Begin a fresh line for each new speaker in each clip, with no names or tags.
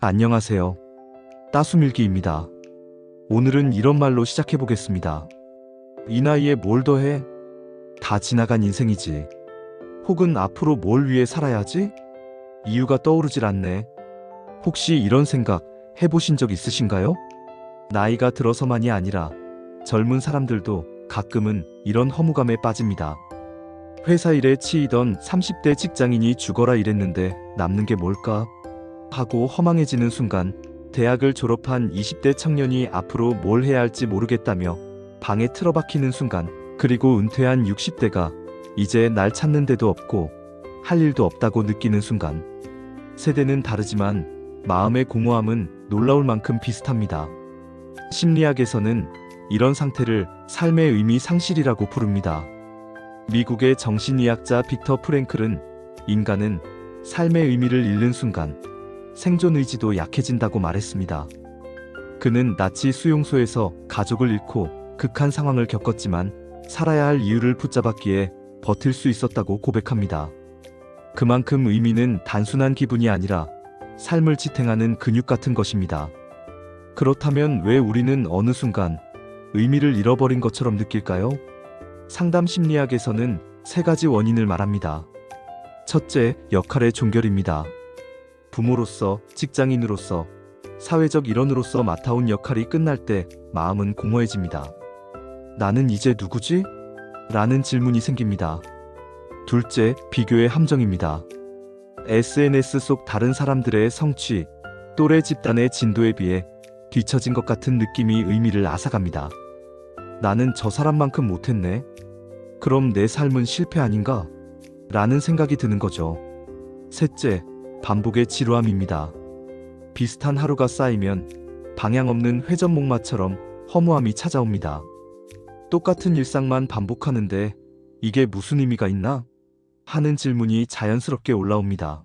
안녕하세요. 따수밀기입니다. 오늘은 이런 말로 시작해보겠습니다. 이 나이에 뭘 더 해? 다 지나간 인생이지. 혹은 앞으로 뭘 위해 살아야지? 이유가 떠오르질 않네. 혹시 이런 생각 해보신 적 있으신가요? 나이가 들어서만이 아니라 젊은 사람들도 가끔은 이런 허무감에 빠집니다. 회사 일에 치이던 30대 직장인이 죽어라 이랬는데 남는 게 뭘까? 하고 허망해지는 순간, 대학을 졸업한 20대 청년이 앞으로 뭘 해야 할지 모르겠다며 방에 틀어박히는 순간, 그리고 은퇴한 60대가 이제 날 찾는 데도 없고 할 일도 없다고 느끼는 순간, 세대는 다르지만 마음의 공허함은 놀라울 만큼 비슷합니다. 심리학에서는 이런 상태를 삶의 의미 상실이라고 부릅니다. 미국의 정신의학자 빅터 프랭클은 인간은 삶의 의미를 잃는 순간 생존 의지도 약해진다고 말했습니다. 그는 나치 수용소에서 가족을 잃고 극한 상황을 겪었지만 살아야 할 이유를 붙잡았기에 버틸 수 있었다고 고백합니다. 그만큼 의미는 단순한 기분이 아니라 삶을 지탱하는 근육 같은 것입니다. 그렇다면 왜 우리는 어느 순간 의미를 잃어버린 것처럼 느낄까요? 상담 심리학에서는 세 가지 원인을 말합니다. 첫째, 역할의 종결입니다. 부모로서, 직장인으로서, 사회적 일원으로서 맡아온 역할이 끝날 때 마음은 공허해집니다. 나는 이제 누구지? 라는 질문이 생깁니다. 둘째, 비교의 함정입니다. SNS 속 다른 사람들의 성취, 또래 집단의 진도에 비해 뒤처진 것 같은 느낌이 의미를 앗아갑니다. 나는 저 사람만큼 못했네. 그럼 내 삶은 실패 아닌가? 라는 생각이 드는 거죠. 셋째, 반복의 지루함입니다. 비슷한 하루가 쌓이면 방향 없는 회전목마처럼 허무함이 찾아옵니다. 똑같은 일상만 반복하는데 이게 무슨 의미가 있나? 하는 질문이 자연스럽게 올라옵니다.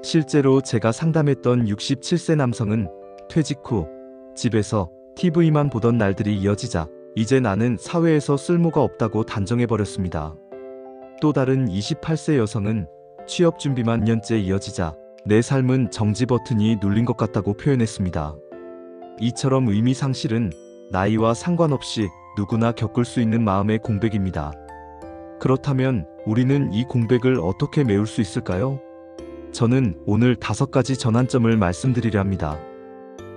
실제로 제가 상담했던 67세 남성은 퇴직 후 집에서 TV만 보던 날들이 이어지자 이제 나는 사회에서 쓸모가 없다고 단정해버렸습니다. 또 다른 28세 여성은 취업 준비만 년째 이어지자 내 삶은 정지 버튼이 눌린 것 같다고 표현했습니다. 이처럼 의미 상실은 나이와 상관없이 누구나 겪을 수 있는 마음의 공백입니다. 그렇다면 우리는 이 공백을 어떻게 메울 수 있을까요? 저는 오늘 5가지 전환점을 말씀드리려 합니다.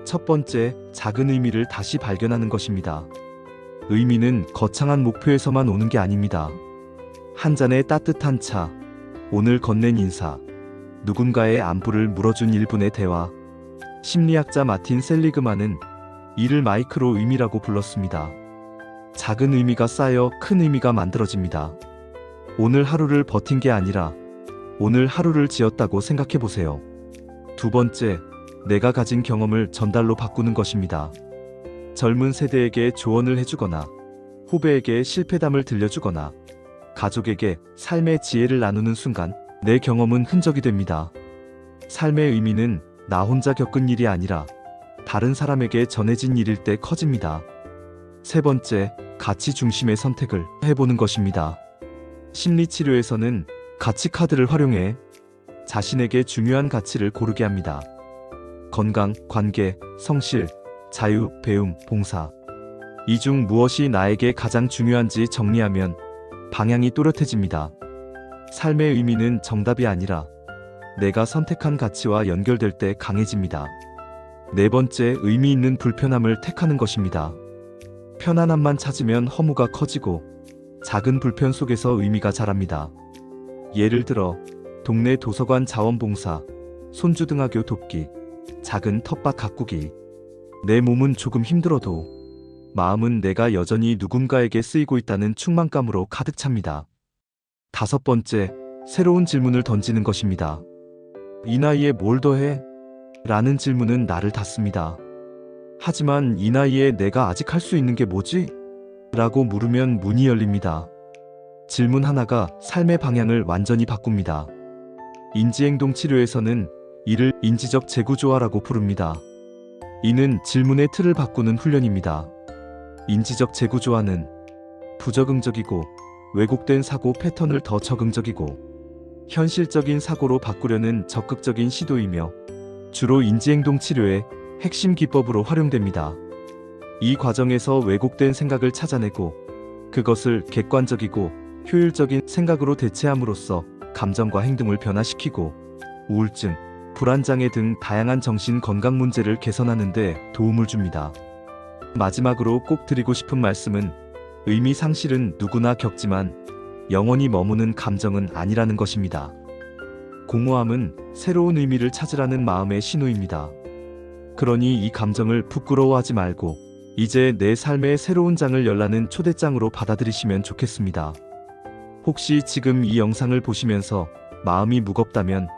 첫 번째, 작은 의미를 다시 발견하는 것입니다. 의미는 거창한 목표에서만 오는 게 아닙니다. 한 잔의 따뜻한 차, 오늘 건넨 인사, 누군가의 안부를 물어준 1분의 대화. 심리학자 마틴 셀리그만은 이를 마이크로 의미라고 불렀습니다. 작은 의미가 쌓여 큰 의미가 만들어집니다. 오늘 하루를 버틴 게 아니라 오늘 하루를 지었다고 생각해 보세요. 두 번째, 내가 가진 경험을 전달로 바꾸는 것입니다. 젊은 세대에게 조언을 해주거나, 후배에게 실패담을 들려주거나, 가족에게 삶의 지혜를 나누는 순간 내 경험은 흔적이 됩니다. 삶의 의미는 나 혼자 겪은 일이 아니라 다른 사람에게 전해진 일일 때 커집니다. 세 번째, 가치 중심의 선택을 해보는 것입니다. 심리치료에서는 가치 카드를 활용해 자신에게 중요한 가치를 고르게 합니다. 건강, 관계, 성실, 자유, 배움, 봉사. 이 중 무엇이 나에게 가장 중요한지 정리하면 방향이 또렷해집니다. 삶의 의미는 정답이 아니라 내가 선택한 가치와 연결될 때 강해집니다. 네 번째, 의미 있는 불편함을 택하는 것입니다. 편안함만 찾으면 허무가 커지고 작은 불편 속에서 의미가 자랍니다. 예를 들어 동네 도서관 자원봉사, 손주등학교 돕기, 작은 텃밭 가꾸기. 내 몸은 조금 힘들어도 마음은 내가 여전히 누군가에게 쓰이고 있다는 충만감으로 가득 찹니다. 다섯 번째, 새로운 질문을 던지는 것입니다. 이 나이에 뭘 더 해? 라는 질문은 나를 닫습니다. 하지만 이 나이에 내가 아직 할 수 있는 게 뭐지? 라고 물으면 문이 열립니다. 질문 하나가 삶의 방향을 완전히 바꿉니다. 인지행동 치료에서는 이를 인지적 재구조화라고 부릅니다. 이는 질문의 틀을 바꾸는 훈련입니다. 인지적 재구조화는 부적응적이고 왜곡된 사고 패턴을 더 적응적이고 현실적인 사고로 바꾸려는 적극적인 시도이며, 주로 인지행동 치료의 핵심 기법으로 활용됩니다. 이 과정에서 왜곡된 생각을 찾아내고 그것을 객관적이고 효율적인 생각으로 대체함으로써 감정과 행동을 변화시키고 우울증, 불안장애 등 다양한 정신 건강 문제를 개선하는 데 도움을 줍니다. 마지막으로 꼭 드리고 싶은 말씀은 의미 상실은 누구나 겪지만 영원히 머무는 감정은 아니라는 것입니다. 공허함은 새로운 의미를 찾으라는 마음의 신호입니다. 그러니 이 감정을 부끄러워하지 말고 이제 내 삶의 새로운 장을 열라는 초대장으로 받아들이시면 좋겠습니다. 혹시 지금 이 영상을 보시면서 마음이 무겁다면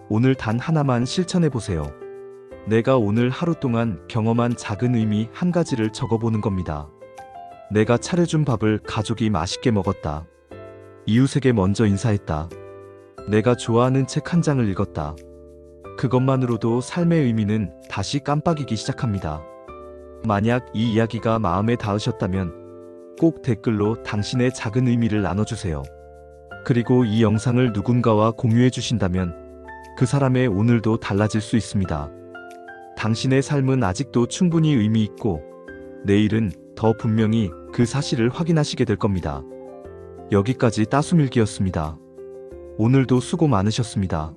오늘 단 하나만 실천해 보세요. 내가 오늘 하루 동안 경험한 작은 의미 한 가지를 적어보는 겁니다. 내가 차려준 밥을 가족이 맛있게 먹었다. 이웃에게 먼저 인사했다. 내가 좋아하는 책 한 장을 읽었다. 그것만으로도 삶의 의미는 다시 깜빡이기 시작합니다. 만약 이 이야기가 마음에 닿으셨다면 꼭 댓글로 당신의 작은 의미를 나눠주세요. 그리고 이 영상을 누군가와 공유해 주신다면 그 사람의 오늘도 달라질 수 있습니다. 당신의 삶은 아직도 충분히 의미 있고 내일은 더 분명히 그 사실을 확인하시게 될 겁니다. 여기까지 따수밀기였습니다. 오늘도 수고 많으셨습니다.